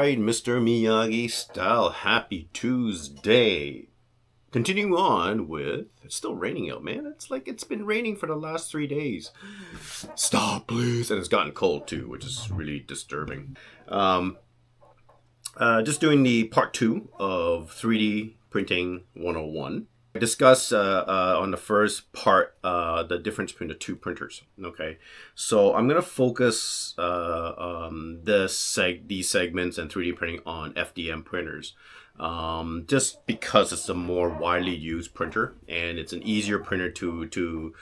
right, Mr. MiyagiStyle, happy Tuesday. Continuing on with, it's still raining out, man. It's like it's been raining for the last 3 days. Stop, please. And it's gotten cold too, which is really disturbing. Just doing the part 2 of 3D Printing 101. I discussed on the first part the difference between the two printers. Okay, so I'm gonna focus these segments and 3D printing on FDM printers, just because it's a more widely used printer and it's an easier printer to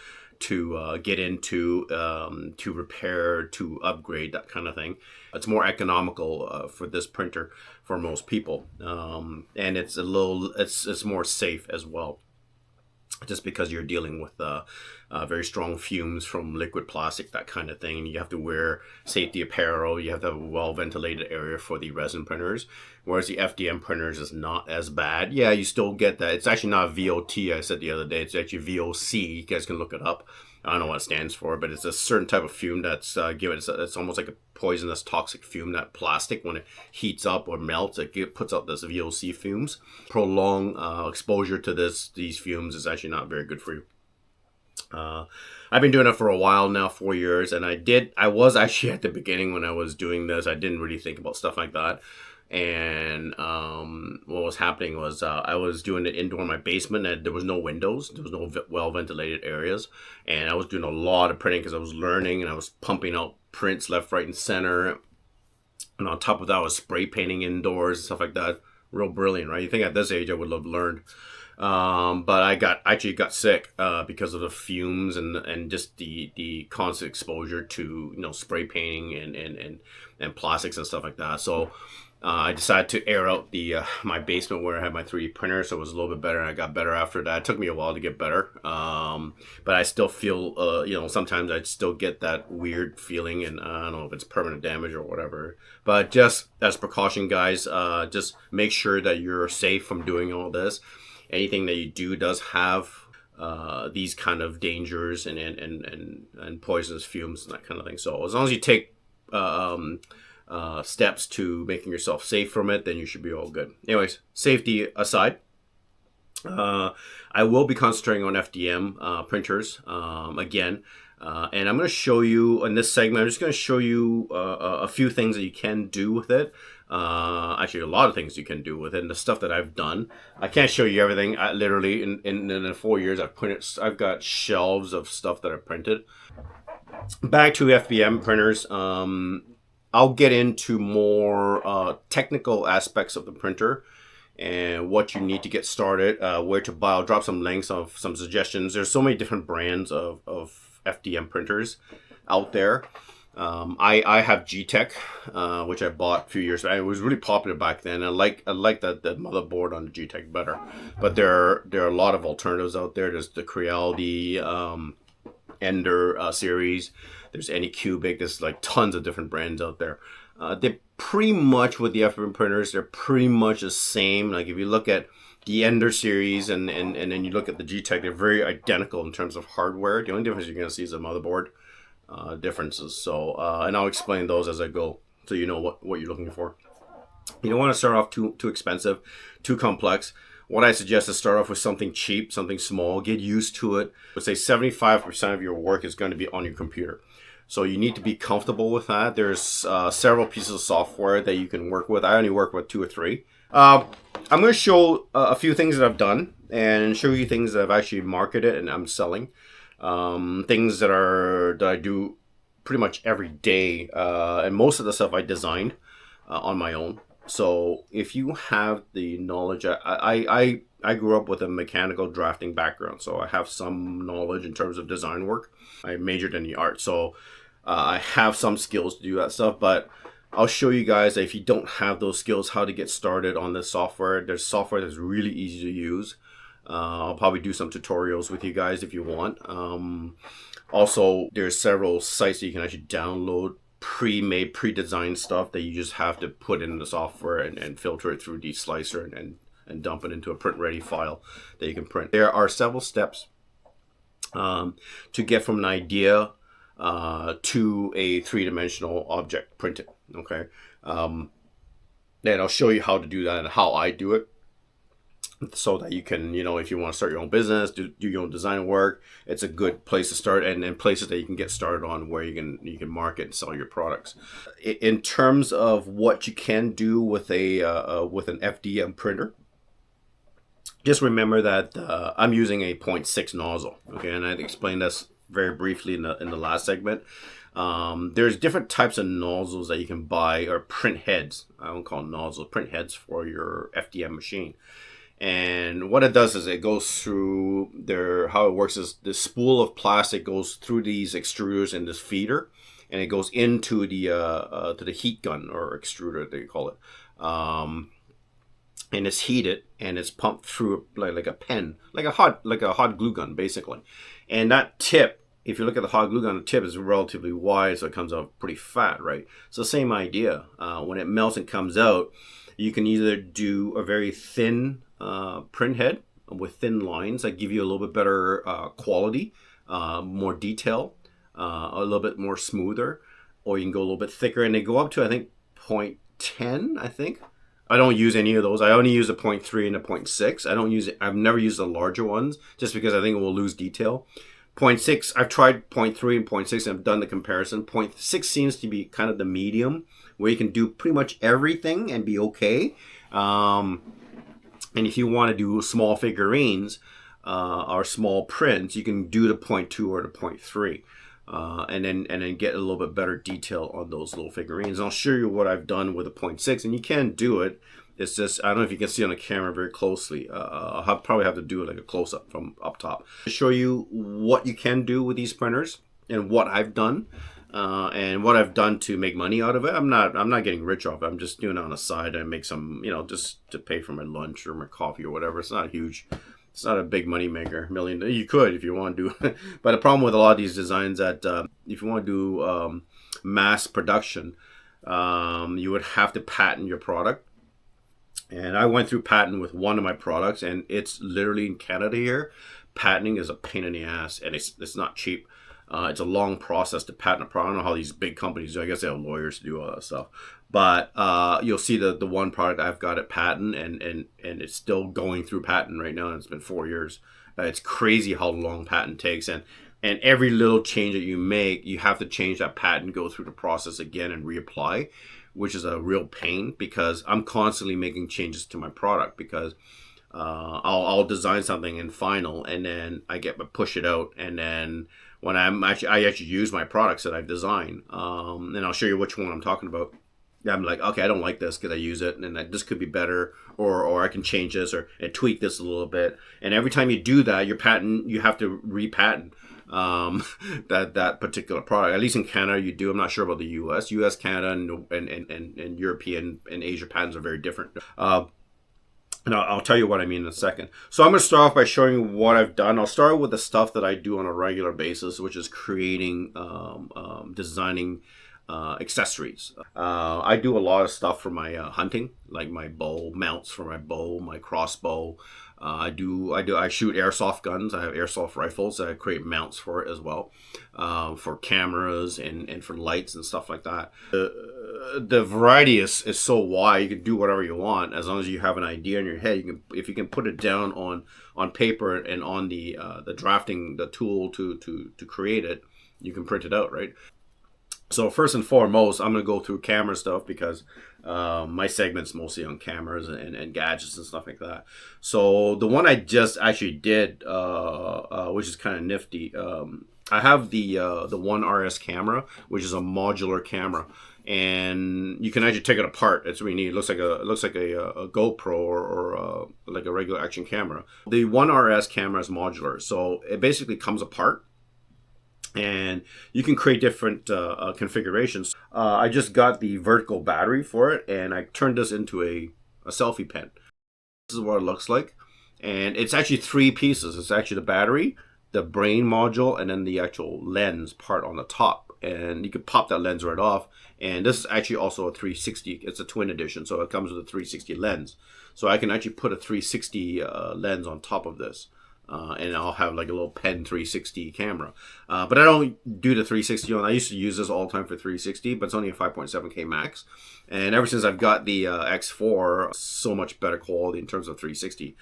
get into, to repair, to upgrade, that kind of thing. It's more economical for this printer for most people, and it's it's more safe as well, just because you're dealing with very strong fumes from liquid plastic, that kind of thing. You have to wear safety apparel. You have to have a well-ventilated area for the resin printers, whereas the FDM printers is not as bad. Yeah, you still get that. It's actually not VOT, I said the other day. It's actually VOC. You guys can look it up. I don't know what it stands for, but it's a certain type of fume that's given. It's almost like a poisonous, toxic fume. That plastic, when it heats up or melts, it puts out this VOC fumes. Prolonged exposure to these fumes is actually not very good for you. I've been doing it for a while now, 4 years, and I was actually at the beginning when I was doing this, I didn't really think about stuff like that. And what was happening was I was doing it indoor in my basement, and there was no windows, there was no well ventilated areas, and I was doing a lot of printing because I was learning, and I was pumping out prints left, right, and center. And on top of that, I was spray painting indoors and stuff like that. Real brilliant, right? You think at this age I would have learned, but I actually got sick because of the fumes and just the constant exposure to spray painting and plastics and stuff like that. So I decided to air out my basement where I had my 3D printer, so it was a little bit better, and I got better after that. It took me a while to get better, but I still feel, sometimes I still get that weird feeling, and I don't know if it's permanent damage or whatever. But just as precaution, guys, just make sure that you're safe from doing all this. Anything that you do does have these kind of dangers and poisonous fumes and that kind of thing. So as long as you take steps to making yourself safe from it, then you should be all good. Anyways, safety aside, I will be concentrating on FDM printers again, and I'm going to show you in this segment, I'm just going to show you a few things that you can do with it. Actually, a lot of things you can do with it, and the stuff that I've done. I can't show you everything. Literally, in the 4 years I've got shelves of stuff that I've printed. Back to FDM printers. I'll get into more technical aspects of the printer and what you need to get started, where to buy. I'll drop some links of some suggestions. There's so many different brands of FDM printers out there. I have Geeetech, which I bought a few years back. It was really popular back then. I like the motherboard on the Geeetech better. But there are a lot of alternatives out there. There's the Creality Ender series. There's Anycubic. There's like tons of different brands out there. They're pretty much, with the FDM printers, they're pretty much the same. Like if you look at the Ender series and then you look at the Geeetech, they're very identical in terms of hardware. The only difference you're going to see is the motherboard differences. So and I'll explain those as I go, so you know what you're looking for. You don't want to start off too expensive, too complex. What I suggest is start off with something cheap, something small. Get used to it. I would say 75% of your work is going to be on your computer. So you need to be comfortable with that. There's several pieces of software that you can work with. I only work with 2 or 3. I'm going to show a few things that I've done and show you things that I've actually marketed and I'm selling. Things that I do pretty much every day. And most of the stuff I designed on my own. So if you have the knowledge, I grew up with a mechanical drafting background, so I have some knowledge in terms of design work. I majored in the art, so I have some skills to do that stuff, but I'll show you guys that if you don't have those skills, how to get started on this software. There's software that's really easy to use. I'll probably do some tutorials with you guys if you want. Also, there's several sites that you can actually download pre-made, pre-designed stuff that you just have to put in the software and filter it through DSlicer and dump it into a print-ready file that you can print. There are several steps to get from an idea to a three-dimensional object printed. Okay, And I'll show you how to do that and how I do it, so that you can, you know, if you want to start your own business, do your own design work, it's a good place to start, and then places that you can get started on where you can market and sell your products. In terms of what you can do with with an FDM printer, just remember that I'm using a 0.6 nozzle. Okay, and I explained this very briefly in the last segment. There's different types of nozzles that you can buy, or print heads. I don't call them nozzles, print heads for your FDM machine. And what it does is it goes through how it works is this spool of plastic goes through these extruders in this feeder, and it goes into the to the heat gun or extruder, they call it. And it's heated and it's pumped through like a pen, like a hot glue gun basically. And that tip, if you look at the hot glue gun, the tip is relatively wide, so it comes out pretty fat, right? So same idea. When it melts and comes out, you can either do a very thin print head with thin lines that give you a little bit better quality, more detail, a little bit more smoother, or you can go a little bit thicker, and they go up to, I think, 0.10, I think. I don't use any of those. I only use a 0.3 and a 0.6. I've never used the larger ones just because I think it will lose detail. 0.6, I've tried 0.3 and 0.6 and I've done the comparison. 0.6 seems to be kind of the medium where you can do pretty much everything and be okay. And if you want to do small figurines or small prints, you can do the 0.2 or the 0.3. And then get a little bit better detail on those little figurines. And I'll show you what I've done with a 0.6, and you can do it. It's just, I don't know if you can see on the camera very closely. I'll probably have to do like a close-up from up top to show you what you can do with these printers and what I've done. And what I've done to make money out of it. I'm not getting rich off it. I'm just doing it on the side and make some, you know, just to pay for my lunch or my coffee or whatever. It's not huge. It's not a big money maker. Million. You could if you want to do it. But the problem with a lot of these designs that if you want to do mass production, you would have to patent your product. And I went through patent with one of my products, and it's literally in Canada here. Patenting is a pain in the ass, and it's not cheap. It's a long process to patent a product. I don't know how these big companies do. I guess they have lawyers to do all that stuff. But you'll see the one product I've got at patent, and it's still going through patent right now, and it's been 4 years. It's crazy how long patent takes, and every little change that you make, you have to change that patent, go through the process again, and reapply, which is a real pain because I'm constantly making changes to my product because I'll design something in final, and then I push it out, and then when I actually use my products that I've designed, and I'll show you which one I'm talking about. I'm like, okay, I don't like this because I use it, and this could be better, or I can change this and tweak this a little bit. And every time you do that, you have to repatent that particular product. At least in Canada, you do. I'm not sure about the U.S. Canada, and European and Asia patents are very different. And I'll tell you what I mean in a second. So I'm going to start off by showing you what I've done. I'll start with the stuff that I do on a regular basis, which is creating, designing accessories. I do a lot of stuff for my hunting, like my bow mounts for my bow, my crossbow. I shoot airsoft guns. I have airsoft rifles that I create mounts for it as well, for cameras and for lights and stuff like that. The variety is so wide. You can do whatever you want as long as you have an idea in your head. If you can put it down on paper and on the drafting the tool to create it, you can print it out, right? So first and foremost, I'm going to go through camera stuff because my segment's mostly on cameras and gadgets and stuff like that. So the one I just actually did, which is kind of nifty, I have the One RS camera, which is a modular camera, and you can actually take it apart. It's really neat. It looks like a GoPro or like a regular action camera. The One RS camera is modular, so it basically comes apart. And you can create different configurations. I just got the vertical battery for it, and I turned this into a selfie pen. This is what it looks like. And it's actually 3 pieces. It's actually the battery, the brain module, and then the actual lens part on the top. And you can pop that lens right off. And this is actually also a 360. It's a twin edition, so it comes with a 360 lens. So I can actually put a 360 lens on top of this. and I'll have like a little pen 360 camera. But I don't do the 360 on. I used to use this all the time for 360, but it's only a 5.7K max. And ever since I've got the X4, so much better quality in terms of 360.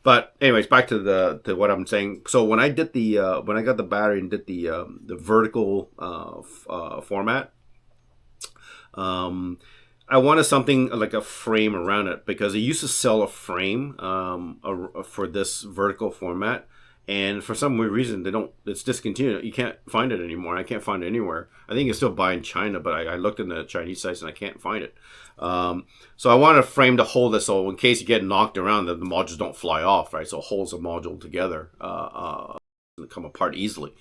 But anyways, back to what I'm saying. So when I did when I got the battery and did the vertical format, I wanted something like a frame around it, because they used to sell a frame for this vertical format, and for some weird reason it's discontinued. You can't find it anymore. I can't find it anywhere. I think you can still buy in China, but I looked in the Chinese sites and I can't find it. So I wanted a frame to hold it, so in case you get knocked around, the modules don't fly off, right? So it holds the module together, come apart easily.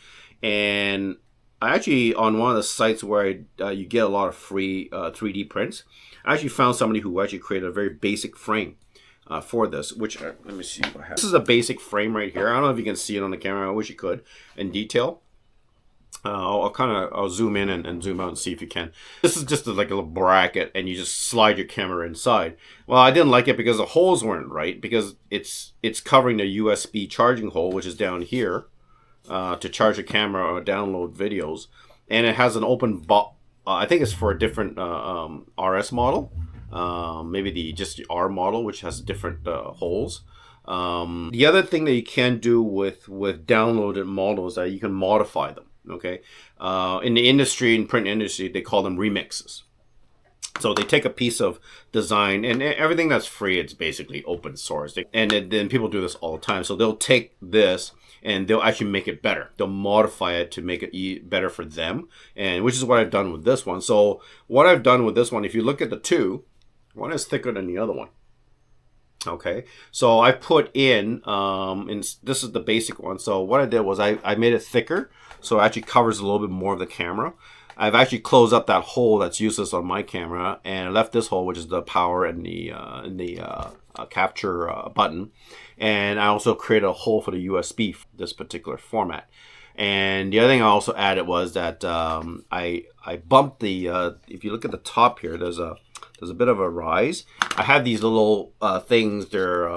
And I actually, on one of the sites where you get a lot of free 3D prints, I actually found somebody who actually created a very basic frame for this, which, let me see what I have. This is a basic frame right here. I don't know if you can see it on the camera. I wish you could in detail. I'll zoom in and zoom out and see if you can. This is just like a little bracket, and you just slide your camera inside. Well, I didn't like it because the holes weren't right, because it's covering the USB charging hole, which is down here, to charge a camera or download videos, and it has an open I think it's for a different RS model, maybe just the R model, which has different holes. The other thing that you can do with downloaded models is that you can modify them. Okay, in the industry, in print industry, they call them remixes. So they take a piece of design, and everything that's free, it's basically open source. And then people do this all the time. So they'll take this and they'll actually make it better. They'll modify it to make it better for them, and which is what I've done with this one. So what I've done with this one, if you look at the two, one is thicker than the other one. Okay, so I put in this is the basic one. So what I did was I made it thicker, so it actually covers a little bit more of the camera. I've actually closed up that hole that's useless on my camera, and I left this hole, which is the power and the capture button. And I also created a hole for the USB for this particular format. And the other thing I also added was that I bumped the if you look at the top here, there's a bit of a rise. I have these little things. They're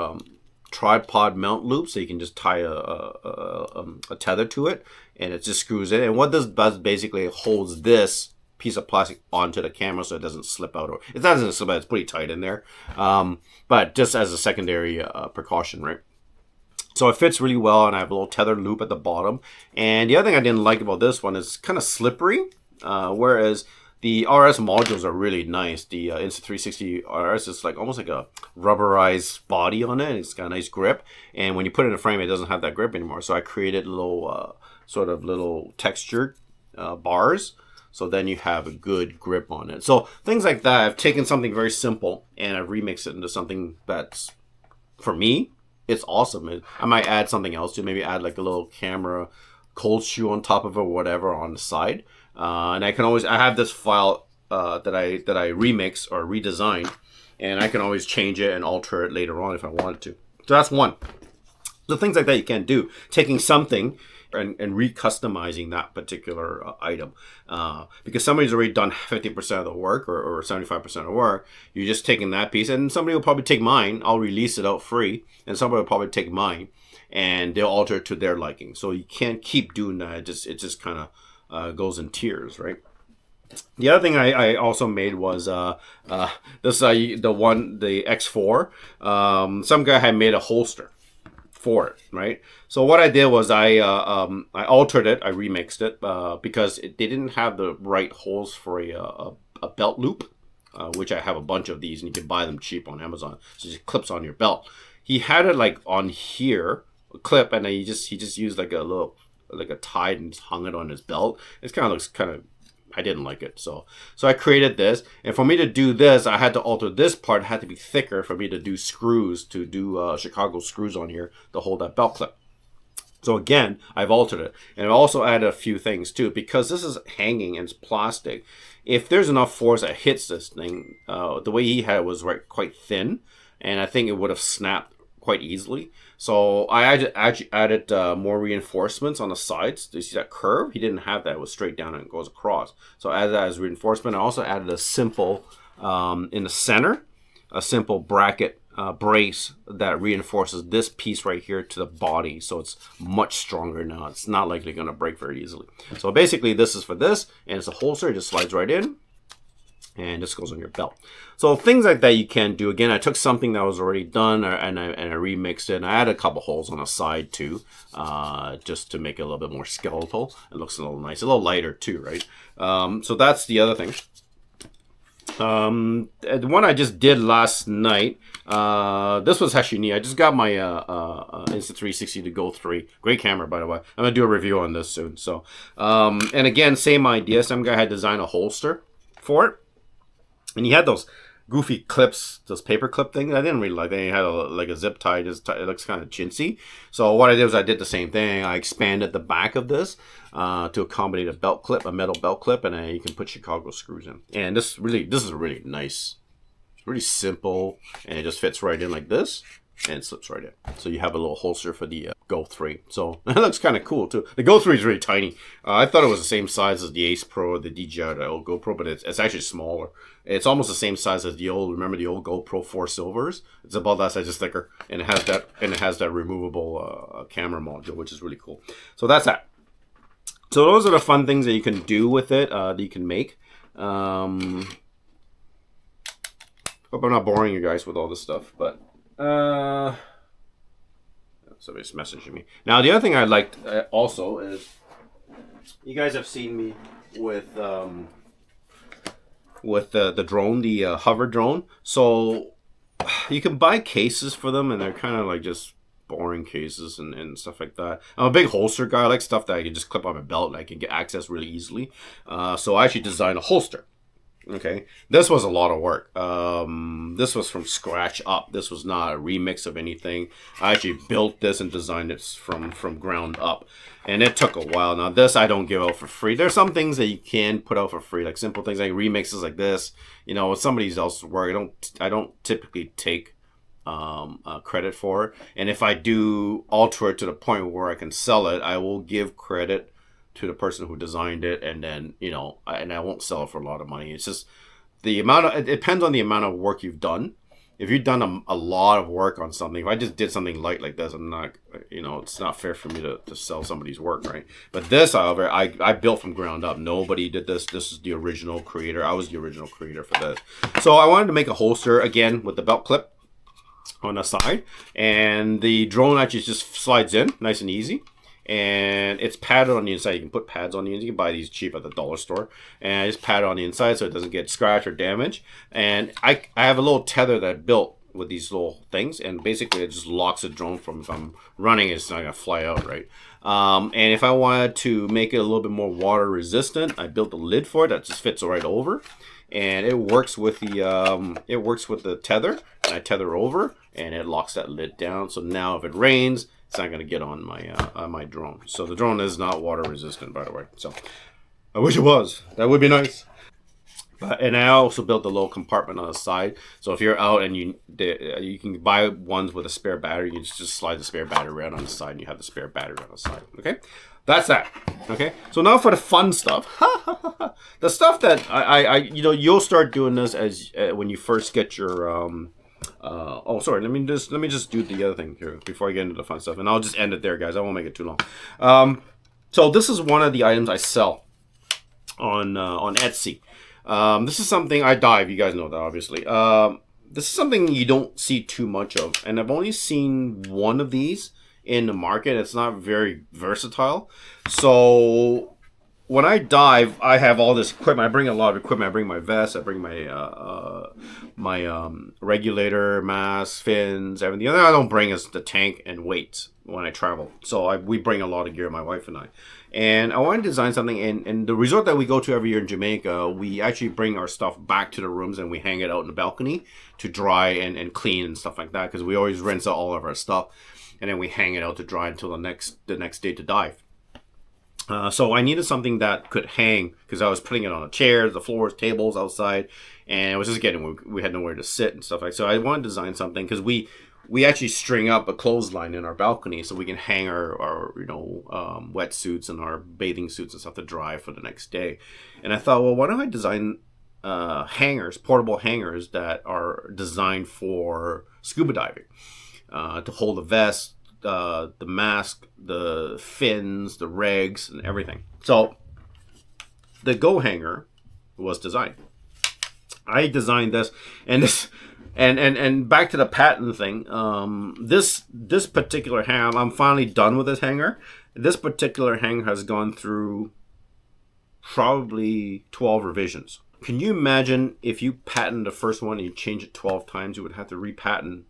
tripod mount loops, so you can just tie a tether to it, and it just screws in. And what this does basically, it holds this piece of plastic onto the camera so it doesn't slip out, or it doesn't slip out. It's pretty tight in there, but just as a secondary precaution, right? So it fits really well, and I have a little tether loop at the bottom. And the other thing I didn't like about this one is it's kind of slippery, whereas the RS modules are really nice. The Insta360 RS is like almost like a rubberized body on it. It's got a nice grip, and when you put it in a frame, it doesn't have that grip anymore. So I created little sort of little textured bars, so then you have a good grip on it. So things like that. I've taken something very simple and I've remixed it into something that's, for me, it's awesome. I might add something else to, maybe add like a little camera cold shoe on top of it or whatever on the side. And I have this file that I remix or redesign, and I can always change it and alter it later on if I wanted to. So that's one. So things like that you can do, taking something and re-customizing that particular item, because somebody's already done 50% of the work or 75% of the work. You're just taking that piece, and somebody will probably take mine. I'll release it out free, and somebody will probably take mine and they'll alter it to their liking. So you can't keep doing that. It just kind of goes in tiers, right? The other thing I also made was the X4. Some guy had made a holster for it, right? So what I did was I altered it, I remixed it because they didn't have the right holes for a belt loop, which I have a bunch of these, and you can buy them cheap on Amazon. So it just clips on your belt. He had it like on here, a clip, and then he just used like a tie and just hung it on his belt. It kind of looks I didn't like it. So I created this, and for me to do this, I had to alter this part. It had to be thicker for me to do screws, to do Chicago screws on here to hold that belt clip. So again, I've altered it, and I've also added a few things too, because this is hanging and it's plastic. If there's enough force that hits this thing, the way he had it was quite thin, and I think it would have snapped quite easily. So I actually added more reinforcements on the sides. Do you see that curve? He didn't have that. It was straight down and it goes across. So I added that as reinforcement. I also added a simple, in the center, a simple bracket brace that reinforces this piece right here to the body, so it's much stronger now. It's not likely going to break very easily. So basically this is for this, and it's a holster. It just slides right in, and this goes on your belt. So things like that you can do. Again, I took something that was already done, and I remixed it, and I added a couple holes on the side too, just to make it a little bit more skeletal. It looks a little nice, a little lighter too, right? So that's the other thing. The one I just did last night, this was actually neat. I just got my Insta360 to Go 3. Great camera, by the way. I'm gonna do a review on this soon. So, and again, same idea. Some guy had designed a holster for it, and he had those goofy clips, those paper clip things. I didn't really like. They had like a zip tie. It looks kind of chintzy. So what I did was I did the same thing. I expanded the back of this to accommodate a belt clip, a metal belt clip, and you can put Chicago screws in. And this is really nice. It's really simple, and it just fits right in like this, and it slips right in. So you have a little holster for the Go 3. So it looks kind of cool too. The Go 3 is really tiny. I thought it was the same size as the Ace Pro or the DJI, the old GoPro, but it's actually smaller. It's almost the same size as the old. Remember the old GoPro 4 Silvers? It's about that size, just thicker, and it has that removable camera module, which is really cool. So that's that. So those are the fun things that you can do with it. That you can make. Hope I'm not boring you guys with all this stuff, but somebody's messaging me. Now the other thing I liked also is you guys have seen me with the drone, the hover drone. So you can buy cases for them, and they're kind of like just boring cases and stuff like that. I'm a big holster guy. I like stuff that I can just clip on my belt and I can get access really easily. So I actually designed a holster. Okay, this was a lot of work. This was from scratch up. This was not a remix of anything. I actually built this and designed it from ground up, and it took a while. Now this I don't give out for free. There's some things that you can put out for free, like simple things like remixes like this. You know, with somebody else's work, I don't typically take credit for it. And if I do alter it to the point where I can sell it, I will give credit to the person who designed it, and then, you know, and I won't sell it for a lot of money. It's just the amount of, it depends on the amount of work you've done. If you've done a lot of work on something, if I just did something light like this, I'm not, you know, it's not fair for me to sell somebody's work, right? But this, however, I built from ground up. Nobody did this. This is the original creator. I was the original creator for this. So I wanted to make a holster, again, with the belt clip on the side, and the drone actually just slides in nice and easy. And it's padded on the inside. You can put pads on the inside. You can buy these cheap at the dollar store. And I just pad it on the inside so it doesn't get scratched or damaged. And I have a little tether that I built with these little things. And basically it just locks the drone from, if I'm running, it's not going to fly out, right? And if I wanted to make it a little bit more water resistant, I built a lid for it that just fits right over. And it works with the tether. And I tether over, and it locks that lid down. So now if it rains, it's not going to get on my drone. So the drone is not water resistant, by the way. So I wish it was. That would be nice. And I also built a little compartment on the side. So if you're out and you can buy ones with a spare battery, you just slide the spare battery around on the side, and you have the spare battery on the side. Okay, that's that. Okay, so now for the fun stuff. The stuff that I you know, you'll start doing this as when you first get your oh, sorry. Let me just do the other thing here before I get into the fun stuff, and I'll just end it there, guys. I won't make it too long. So this is one of the items I sell on Etsy. This is something I dive. You guys know that, obviously. This is something you don't see too much of, and I've only seen one of these in the market. It's not very versatile. So when I dive, I have all this equipment. I bring a lot of equipment. I bring my vest. I bring my regulator, mask, fins, everything. The other thing I don't bring is the tank and weights when I travel. So we bring a lot of gear, my wife and I. And I want to design something. And the resort that we go to every year in Jamaica, we actually bring our stuff back to the rooms and we hang it out in the balcony to dry and clean and stuff like that. Because we always rinse out all of our stuff, and then we hang it out to dry until the next day to dive. So I needed something that could hang, because I was putting it on the chairs, the floors, tables outside, and it was just we had nowhere to sit and stuff like that. So I wanted to design something, because we actually string up a clothesline in our balcony so we can hang our wetsuits and our bathing suits and stuff to dry for the next day. And I thought, well, why don't I design hangers, portable hangers that are designed for scuba diving, to hold the vest, the mask, the fins, the rigs, and everything. So the Go hanger was designed. I designed this, and this, and back to the patent thing. This particular hanger, I'm finally done with this hanger. This particular hanger has gone through probably 12 revisions. Can you imagine if you patent the first one and you change it 12 times, you would have to repatent,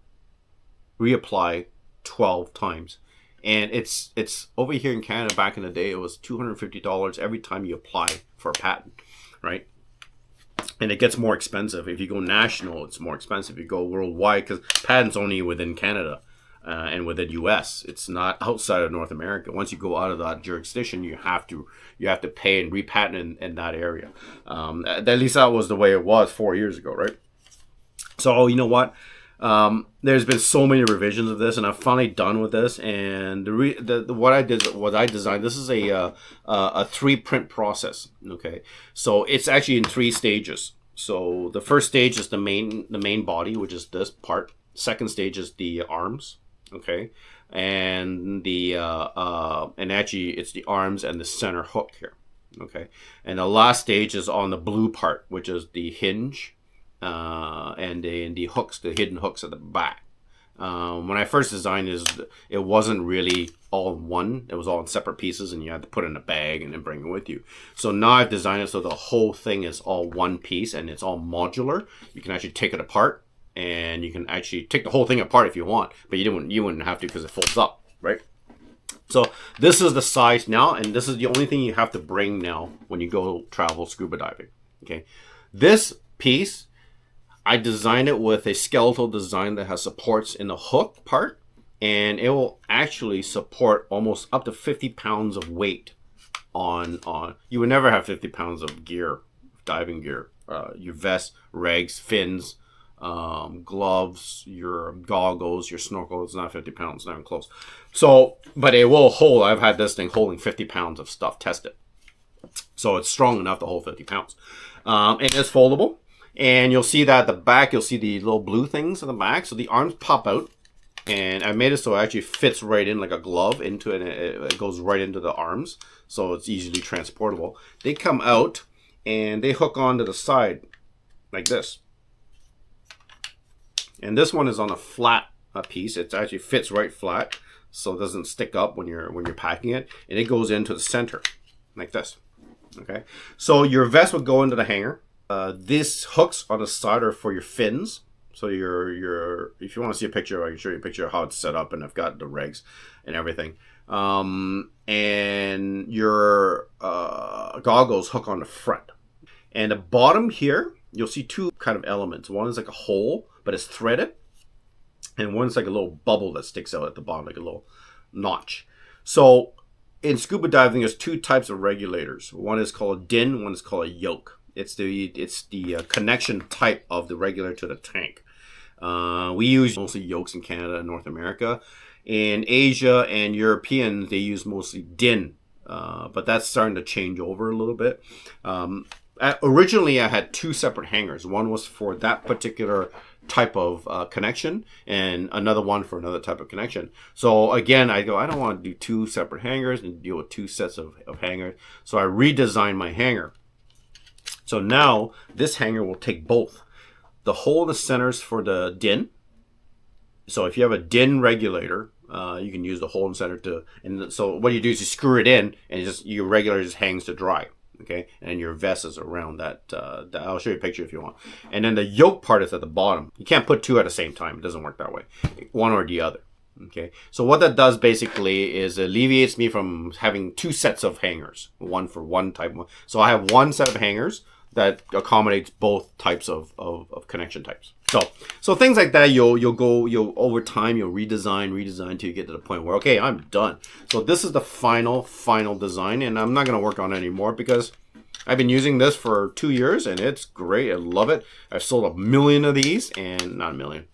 reapply 12 times. And it's over here in Canada back in the day, it was $250 every time you apply for a patent, right? And it gets more expensive. If you go national, it's more expensive. If you go worldwide, because patents only within Canada and within US. It's not outside of North America. Once you go out of that jurisdiction, you have to pay and repatent in that area. At least that was the way it was 4 years ago, right? So you know what? There's been so many revisions of this, and I'm finally done with this. And what I designed. This is a 3-print process. Okay, so it's actually in 3 stages. So the first stage is the main body, which is this part. Second stage is the arms. Okay, and and actually it's the arms and the center hook here. Okay, and the last stage is on the blue part, which is the hinge. And the hooks, the hidden hooks at the back. When I first designed this, it wasn't really all in one. It was all in separate pieces, and you had to put it in a bag and then bring it with you. So now I've designed it so the whole thing is all one piece, and it's all modular. You can actually take it apart, and you can actually take the whole thing apart if you want, but you wouldn't have to because it folds up, right? So this is the size now, and this is the only thing you have to bring now when you go travel scuba diving. Okay, this piece, I designed it with a skeletal design that has supports in the hook part, and it will actually support almost up to 50 pounds of weight on. You would never have 50 pounds of gear, diving gear, your vest, rags, fins, gloves, your goggles, your snorkel. It's not 50 pounds, not even close. So, but it will hold. I've had this thing holding 50 pounds of stuff tested. So it's strong enough to hold 50 pounds. And it's foldable. And you'll see that at the back, you'll see the little blue things at the back. So the arms pop out, and I made it so it actually fits right in like a glove into it. And it goes right into the arms, so it's easily transportable. They come out and they hook onto the side like this. And this one is on a flat piece. It actually fits right flat, so it doesn't stick up when you're packing it. And it goes into the center like this. Okay, so your vest would go into the hanger. These hooks on the side are for your fins. So your if you want to see a picture, I can show you a picture of how it's set up, and I've got the regs and everything. And your goggles hook on the front. And the bottom here, you'll see 2 kind of elements. One is like a hole, but it's threaded. And one's like a little bubble that sticks out at the bottom, like a little notch. So in scuba diving, there's 2 types of regulators. One is called a din, one is called a yoke. It's the connection type of the regulator to the tank. We use mostly yokes in Canada and North America. In Asia and Europeans, they use mostly din, but that's starting to change over a little bit. Originally, I had 2 separate hangers. One was for that particular type of connection, and another one for another type of connection. So again, I don't want to do 2 separate hangers and deal with 2 sets of hangers. So I redesigned my hanger. So now this hanger will take both. The hole in the centers for the din. So if you have a din regulator, you can use the hole in the center to. And so what you do is you screw it in, and your regulator just hangs to dry. Okay, and your vest is around that. I'll show you a picture if you want. And then the yoke part is at the bottom. You can't put 2 at the same time. It doesn't work that way. One or the other. Okay, so what that does basically is alleviates me from having 2 sets of hangers, one for one type. So I have 1 set of hangers that accommodates both types of connection types. So things like that, you'll over time you'll redesign till you get to the point where, okay, I'm done. So this is the final design, and I'm not gonna work on it anymore because I've been using this for 2 years and it's great. I love it. I've sold 1 million of these, and not a million.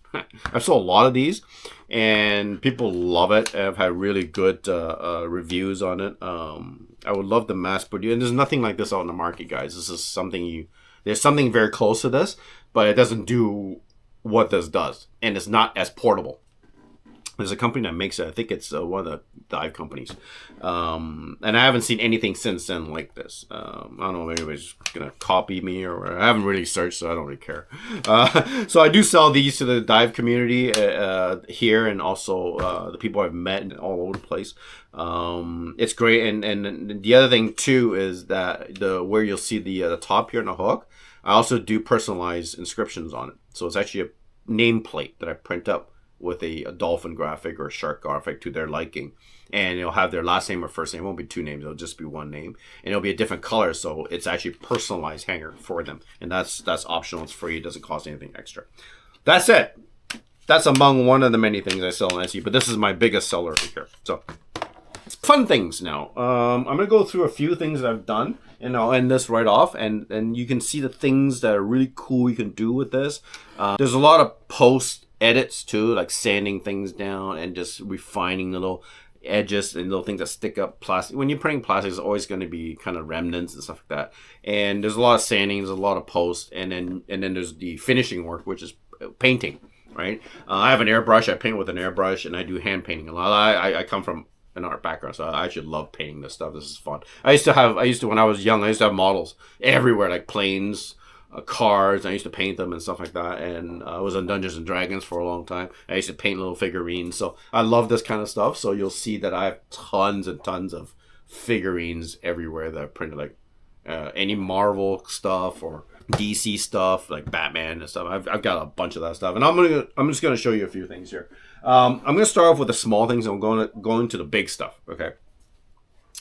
I've sold a lot of these, and people love it. I've had really good reviews on it. I would love to mass produce, and there's nothing like this out in the market, guys. This is something There's something very close to this, but it doesn't do what this does, and it's not as portable. There's a company that makes it. I think it's one of the dive companies. And I haven't seen anything since then like this. I don't know if anybody's going to copy me, or I haven't really searched, so I don't really care. So I do sell these to the dive community here, and also the people I've met all over the place. It's great. And the other thing, too, is that where you'll see the top here on the hook, I also do personalized inscriptions on it. So it's actually a nameplate that I print up with a dolphin graphic or a shark graphic to their liking, and it'll have their last name or first name. It won't be two names, it'll just be one name, and it'll be a different color, so it's actually a personalized hanger for them, and that's optional. It's free, it doesn't cost anything extra. That's it. That's among one of the many things I sell on Etsy, but this is my biggest seller here. So fun things now. I'm gonna go through a few things that I've done, and I'll end this right off, and you can see the things that are really cool you can do with this. There's a lot of post edits too, like sanding things down and just refining little edges and little things that stick up plastic. When you're printing plastic, there's always going to be kind of remnants and stuff like that, and there's a lot of sanding, there's a lot of post, and then there's the finishing work, which is painting, right? I have an airbrush. I paint with an airbrush, and I do hand painting a lot. I come from an art background, so I actually love painting this stuff. This is fun. I used to when I was young, I used to have models everywhere, like planes, cars. I used to paint them and stuff like that, and I was on Dungeons and Dragons for a long time. I used to paint little figurines, so I love this kind of stuff. So you'll see that I have tons and tons of figurines everywhere that I printed, like any Marvel stuff or DC stuff, like Batman and stuff. I've got a bunch of that stuff, and I'm just gonna show you a few things here. I'm gonna start off with the small things, and I'm going to the big stuff. Okay,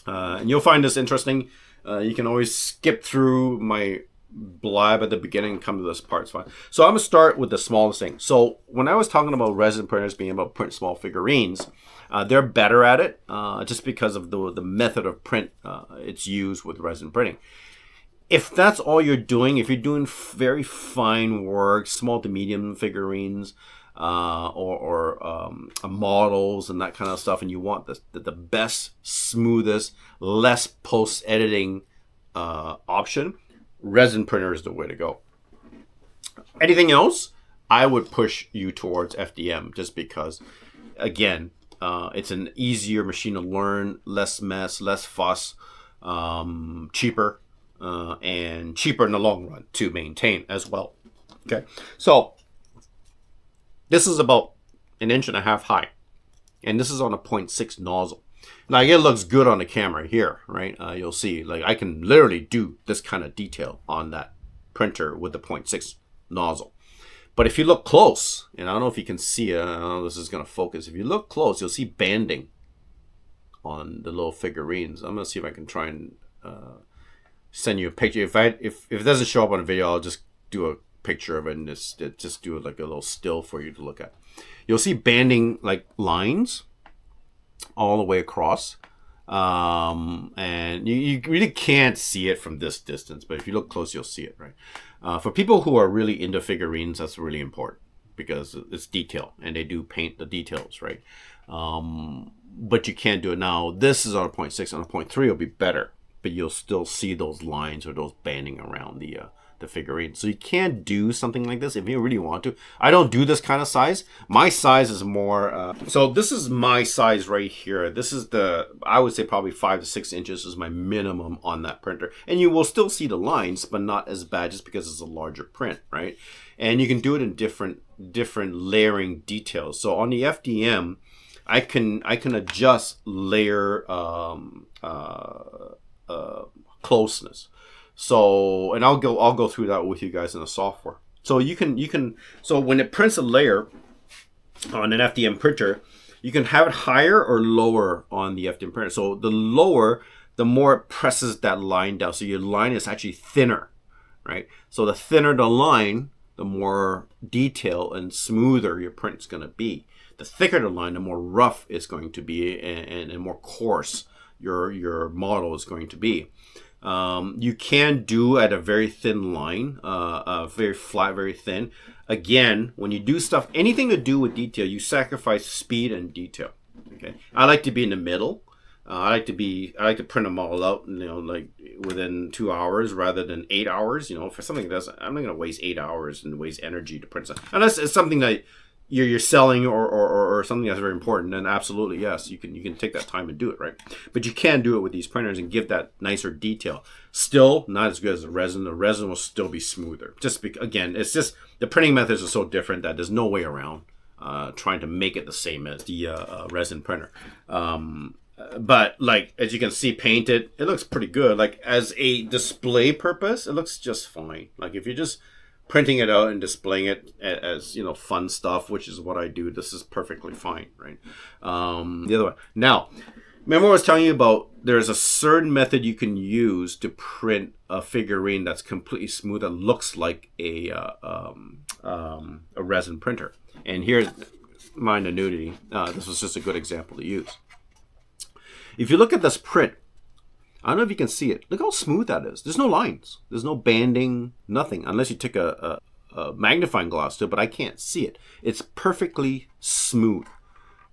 and you'll find this interesting. You can always skip through my blab at the beginning and come to this part. It's fine. So I'm gonna start with the smallest thing. So when I was talking about resin printers being able to print small figurines, they're better at it just because of the method of print it's used with resin printing. If that's all you're doing, if you're doing very fine work, small to medium figurines, or models and that kind of stuff, and you want the best, smoothest, less post editing option, resin printer is the way to go. Anything else, I would push you towards FDM, just because, again, it's an easier machine to learn, less mess, less fuss, cheaper, and cheaper in the long run to maintain as well. Okay, so this is about 1.5 inches high, and this is on a 0.6 nozzle. Now, it looks good on the camera here, right? You'll see, like, I can literally do this kind of detail on that printer with the 0.6 nozzle. But if you look close, and I don't know if you can see it, I don't know if this is going to focus. If you look close, you'll see banding on the little figurines. I'm going to see if I can try and send you a picture. If it doesn't show up on a video, I'll just do a picture of it and just do it like a little still for you to look at. You'll see banding, like lines all the way across, and you really can't see it from this distance, but if you look close, you'll see it, right? For people who are really into figurines, that's really important because it's detail, and they do paint the details, right? But you can't do it now. This is on a 0.6. On a 0.3, it'll be better, but you'll still see those lines or those banding around the figurine. So you can do something like this if you really want to. I don't do this kind of size. My size is more, so this is my size right here. This is I would say probably 5 to 6 inches is my minimum on that printer. And you will still see the lines, but not as bad just because it's a larger print, right? And you can do it in different layering details. So on the FDM, I can adjust layer closeness. So, and I'll go through that with you guys in the software. So so when it prints a layer on an FDM printer, you can have it higher or lower on the FDM printer. So the lower, the more it presses that line down. So your line is actually thinner, right? So the thinner the line, the more detail and smoother your print is going to be. The thicker the line, the more rough it's going to be, and more coarse your model is going to be. You can do at a very thin line, very flat, very thin. Again, when you do stuff, anything to do with detail, you sacrifice speed and detail. Okay, I like to be in the middle. I like to print them all out, you know, like within 2 hours rather than 8 hours. You know, for something that's, I'm not going to waste 8 hours and waste energy to print something unless it's something that you're selling or something that's very important. Then absolutely yes, you can take that time and do it, right? But you can do it with these printers and give that nicer detail. Still not as good as the resin. The resin will still be smoother. Again, it's just the printing methods are so different that there's no way around trying to make it the same as the resin printer. But like, as you can see painted, it looks pretty good. Like as a display purpose, it looks just fine. Like if you're just printing it out and displaying it as, you know, fun stuff, which is what I do, this is perfectly fine, right? The other one. Now, remember I was telling you about there's a certain method you can use to print a figurine that's completely smooth that looks like a resin printer. And here's mind the nudity. This was just a good example to use. If you look at this print, I don't know if you can see it. Look how smooth that is. There's no lines. There's no banding, nothing. Unless you take a magnifying glass to it, but I can't see it. It's perfectly smooth,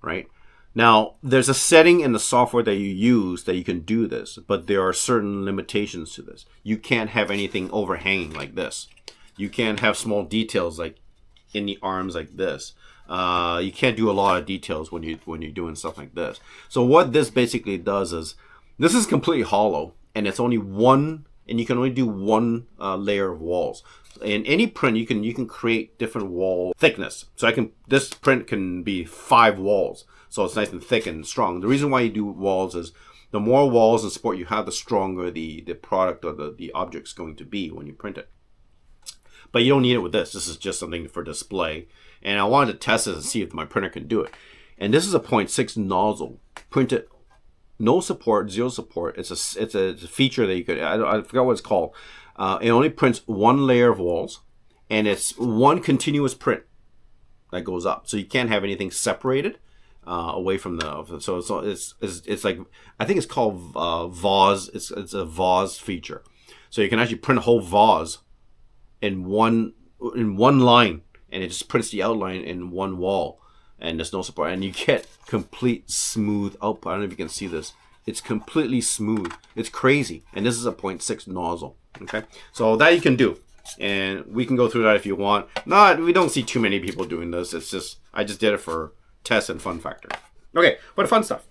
right? Now, there's a setting in the software that you use that you can do this, but there are certain limitations to this. You can't have anything overhanging like this. You can't have small details like in the arms like this. You can't do a lot of details when you're doing stuff like this. So what this basically does is, this is completely hollow, and it's only one, and you can only do one layer of walls. In any print, you can create different wall thickness. So this print can be 5 walls, so it's nice and thick and strong. The reason why you do walls is the more walls and support you have, the stronger the product or the object's going to be when you print it. But you don't need it with this. This is just something for display. And I wanted to test it and see if my printer can do it. And this is a 0.6 nozzle. Printed, no support, 0 support. It's a feature that you could, I forgot what it's called. It only prints 1 layer of walls. And it's one continuous print that goes up. So you can't have anything separated away from the, so it's like, I think it's called vase. It's a vase feature. So you can actually print a whole vase in one line, and it just prints the outline in one wall, and there's no support, and you get complete smooth output. I don't know if you can see this. It's completely smooth. It's crazy, and this is a 0.6 nozzle. Okay, so that you can do, and we can go through that if you want. We don't see too many people doing this. It's just, I just did it for test and fun factor. Okay, but fun stuff.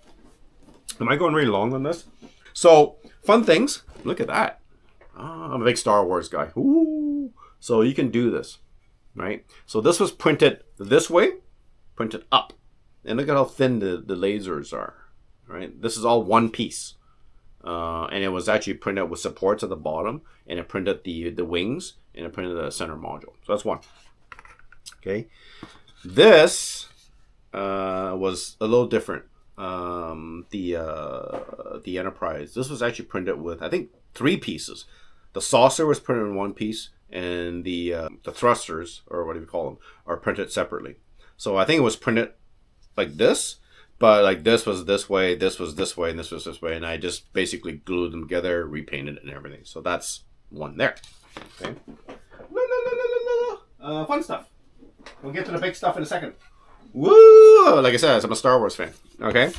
Am I going really long on this? So fun things. Look at that. I'm a big Star Wars guy. Ooh. So you can do this, right? So this was printed this way, printed up. And look at how thin the lasers are, right? This is all one piece. And it was actually printed with supports at the bottom, and it printed the wings, and it printed the center module. So that's one. Okay. This was a little different. The Enterprise. This was actually printed with, I think, 3 pieces. The saucer was printed in 1 piece, and the thrusters, or what do you call them, are printed separately. So I think it was printed like this, but like this was this way, this was this way, and this was this way, and I just basically glued them together, repainted it and everything. So that's one there. Okay. Fun stuff. We'll get to the big stuff in a second. Woo! Like I said, I'm a Star Wars fan. Okay.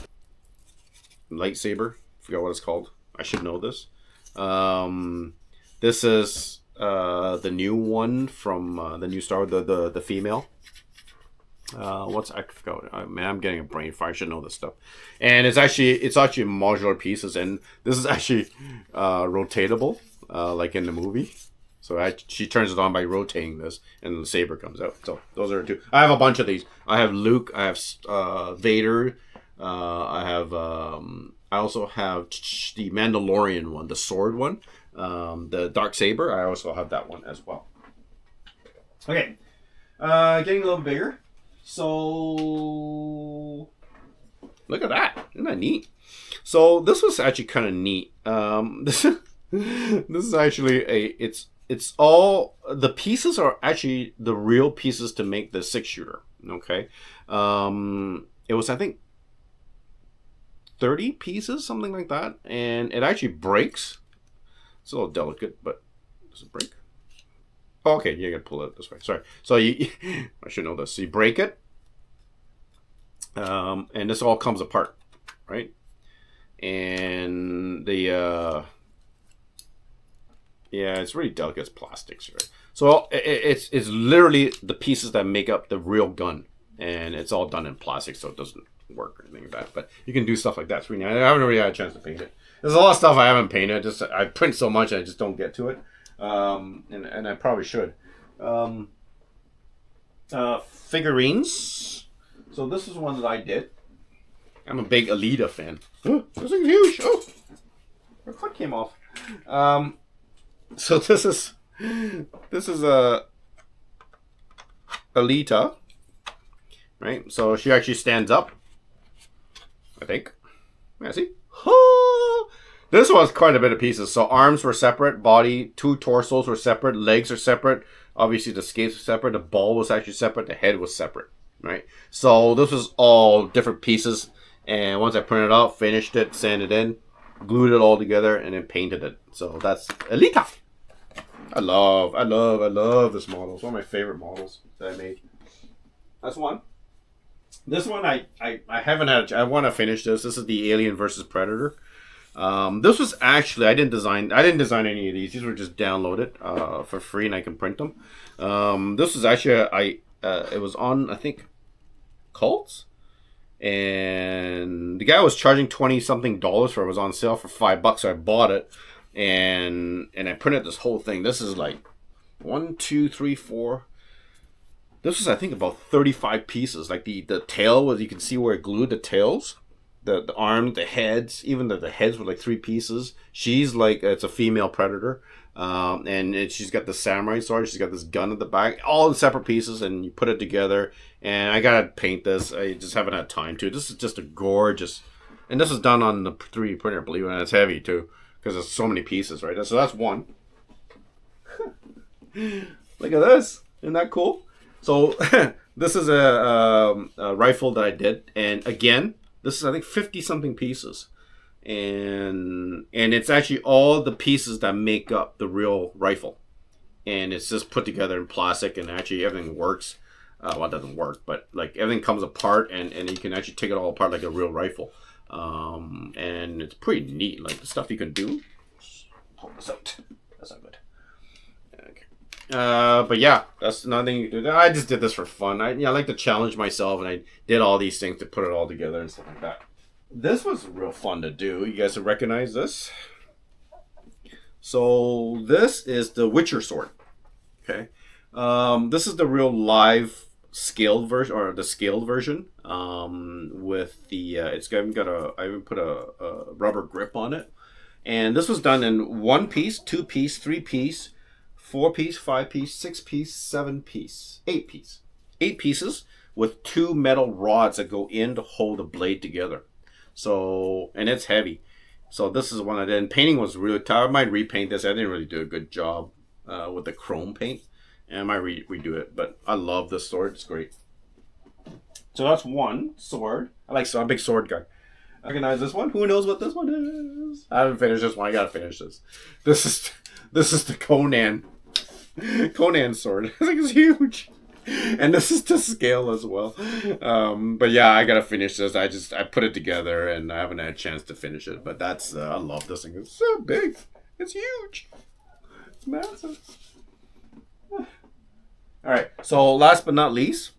Lightsaber. Forgot what it's called. I should know this. This is the new one from the new Star Wars, the female. I forgot. Man, I'm getting a brain fire. I should know this stuff. And it's actually modular pieces, and this is actually rotatable, like in the movie. So she turns it on by rotating this, and the saber comes out. So those are 2. I have a bunch of these. I have Luke. I have Vader. I also have the Mandalorian one, the sword one, the dark saber. I also have that one as well. Okay, getting a little bigger. So look at that. Isn't that neat? So this was actually kind of neat. This is actually it's all, the pieces are actually the real pieces to make the 6-shooter. Okay, it was, I think, 30 pieces, something like that, and it actually breaks. It's a little delicate, but does it break? Oh, okay, you gotta pull it this way. Sorry. So I should know this. So you break it, and this all comes apart, right? and the yeah, it's really delicate. It's plastics, right? So it's literally the pieces that make up the real gun, and it's all done in plastic, so it doesn't work or anything like that. But you can do stuff like that. It's really nice. I haven't really had a chance to paint it. There's a lot of stuff I haven't painted. I print so much, I just don't get to it, and I probably should. Figurines. So this is one that I did. I'm a big Alita fan. Oh, this thing's huge. Oh, my foot came off. So this is a Alita, right? So she actually stands up, I think. Yeah, see? This was quite a bit of pieces. So arms were separate, body, 2 torsos were separate, legs are separate. Obviously the skates were separate, the ball was actually separate, the head was separate, right? So this was all different pieces. And once I printed it out, finished it, sanded it in, glued it all together, and then painted it. So that's Alita. I love this model. It's one of my favorite models that I made. That's one. This one I haven't had. I want to finish this. This is the Alien versus Predator. This was actually I didn't design any of these. These were just downloaded for free, and I can print them. This was actually it was on, I think, Cults, and the guy was charging $20-something for it. It was on sale for $5, so I bought it. And I printed this whole thing. This is like 1, 2, 3, 4. This is, I think, about 35 pieces. Like the tail was, you can see where it glued the tails, the arms, the heads. Even the heads were like 3 pieces. She's like, it's a female predator, and she's got the samurai sword. She's got this gun at the back. All in separate pieces, and you put it together. And I gotta paint this. I just haven't had time to. This is just a gorgeous, and this is done on the 3D printer. Believe it or not, it's heavy too, because there's so many pieces, right? So that's one. Look at this. Isn't that cool? So this is a rifle that I did. And again, this is, I think, 50-something pieces. And it's actually all the pieces that make up the real rifle. And it's just put together in plastic, and actually everything works. Well, it doesn't work, but like everything comes apart, and you can actually take it all apart like a real rifle. And it's pretty neat, like the stuff you can do. Just pull this out. That's not good. Okay. But yeah, that's another thing you can do. I just did this for fun. I like to challenge myself, and I did all these things to put it all together and stuff like that. This was real fun to do. You guys recognize this? So this is the Witcher sword. Okay. This is the real live scaled version, or the scaled version, with the it's got I even put a rubber grip on it, and this was done in 1 piece, 2 piece, 3 piece, 4 piece, 5 piece, 6 piece, 7 piece, 8 piece, 8 pieces with 2 metal rods that go in to hold the blade together. So, and it's heavy. So this is one I did. And painting was really tough. I might repaint this. I didn't really do a good job with the chrome paint. And I might redo it, but I love this sword. It's great. So that's one sword. I'm a big sword guy. I recognize this one. Who knows what this one is? I haven't finished this one. I gotta finish this. This is the Conan sword. I think it's huge, and this is to scale as well. But yeah, I gotta finish this. I put it together, and I haven't had a chance to finish it. But that's I love this thing. It's so big. It's huge. It's massive. All right, so last but not least,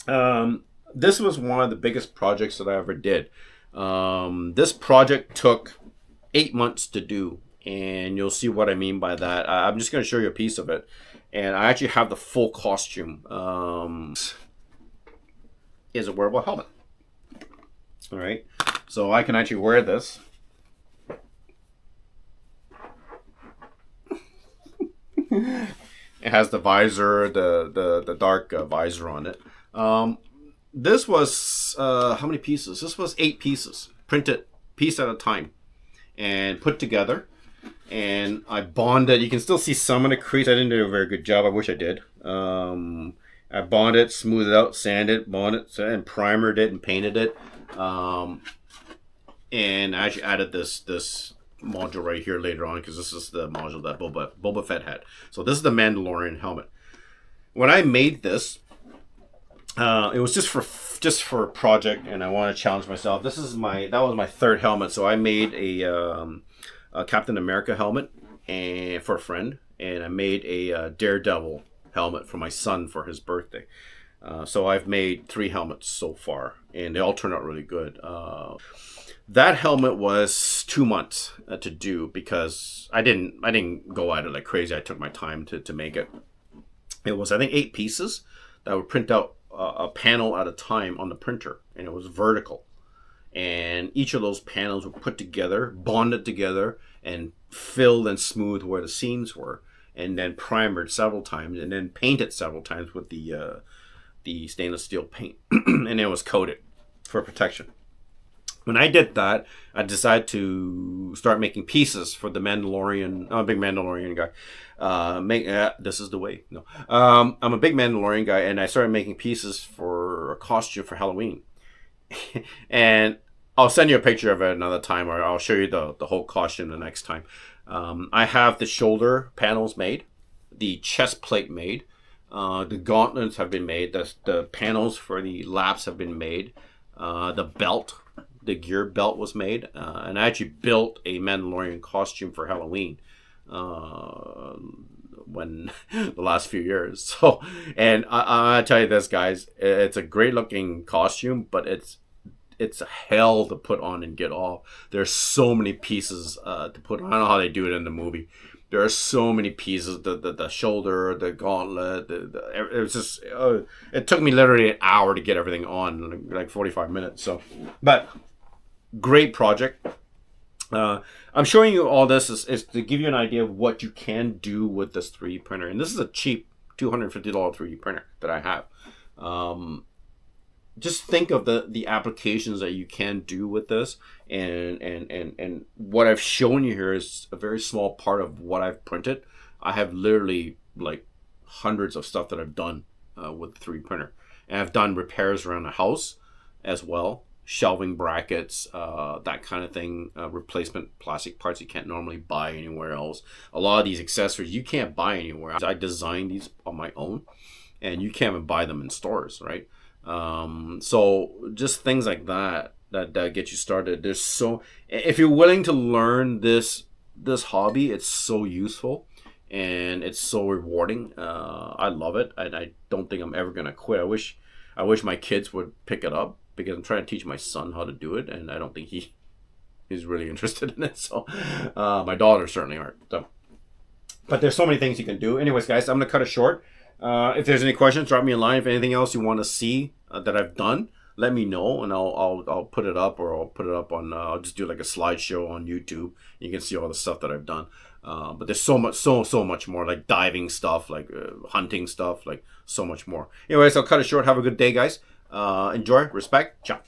this was one of the biggest projects that I ever did. This project took 8 months to do, and you'll see what I mean by that. I'm just going to show you a piece of it, and I actually have the full costume. Is a wearable helmet. All right, so I can actually wear this. It has the visor, the dark visor on it. This was, how many pieces? This was 8 pieces, printed piece at a time, and put together. And I bonded. You can still see some of the crease. I didn't do a very good job. I wish I did. I bonded, smoothed it out, sanded, bonded, and primered it and painted it. And I actually added this module right here later on, because this is the module that Boba Fett had. So this is the Mandalorian helmet. When I made this, It was just for a project, and I want to challenge myself. That was my third helmet. So I made a Captain America helmet and for a friend, and I made a Daredevil helmet for my son for his birthday. So I've made 3 helmets so far, and they all turned out really good. That helmet was 2 months to do because I didn't go at it like crazy. I took my time to make it. It was, I think, 8 pieces that would print out a panel at a time on the printer, and it was vertical. And each of those panels were put together, bonded together, and filled and smoothed where the seams were, and then primered several times, and then painted several times with the stainless steel paint, and it was coated for protection. When I did that, I decided to start making pieces for the Mandalorian. I'm a big Mandalorian guy. This is the way. No, I'm a big Mandalorian guy, and I started making pieces for a costume for Halloween. And I'll send you a picture of it another time, or I'll show you the whole costume the next time. I have the shoulder panels made, the chest plate made, the gauntlets have been made, the panels for the laps have been made, the belt. The gear belt was made, and I actually built a Mandalorian costume for Halloween when the last few years. So, and I tell you this, guys, it's a great looking costume, but it's a hell to put on and get off. There's so many pieces to put on. I don't know how they do it in the movie. There are so many pieces, the shoulder, the gauntlet, it was just, it took me literally an hour to get everything on, like 45 minutes. So, but great project. I'm showing you all this is to give you an idea of what you can do with this 3D printer. And this is a cheap $250 3D printer that I have. Just think of the applications that you can do with this, and what I've shown you here is a very small part of what I've printed. I have literally like hundreds of stuff that I've done with the 3D printer, and I've done repairs around the house as well, shelving brackets, that kind of thing, replacement plastic parts you can't normally buy anywhere else. A lot of these accessories you can't buy anywhere. I designed these on my own, and you can't even buy them in stores, right? So just things like that get you started. There's so, if you're willing to learn this hobby, it's so useful and it's so rewarding. I love it. I don't think I'm ever gonna quit. I wish my kids would pick it up, because I'm trying to teach my son how to do it, and I don't think he's really interested in it. So my daughters certainly aren't. So, but there's so many things you can do. Anyways, guys, I'm gonna cut it short. If there's any questions, drop me a line. If anything else you want to see that I've done, let me know, and I'll put it up, or I'll put it up on. I'll just do like a slideshow on YouTube. You can see all the stuff that I've done. But there's so much more, like diving stuff, like hunting stuff, like so much more. Anyways, I'll cut it short. Have a good day, guys. Enjoy. Respect. Ciao.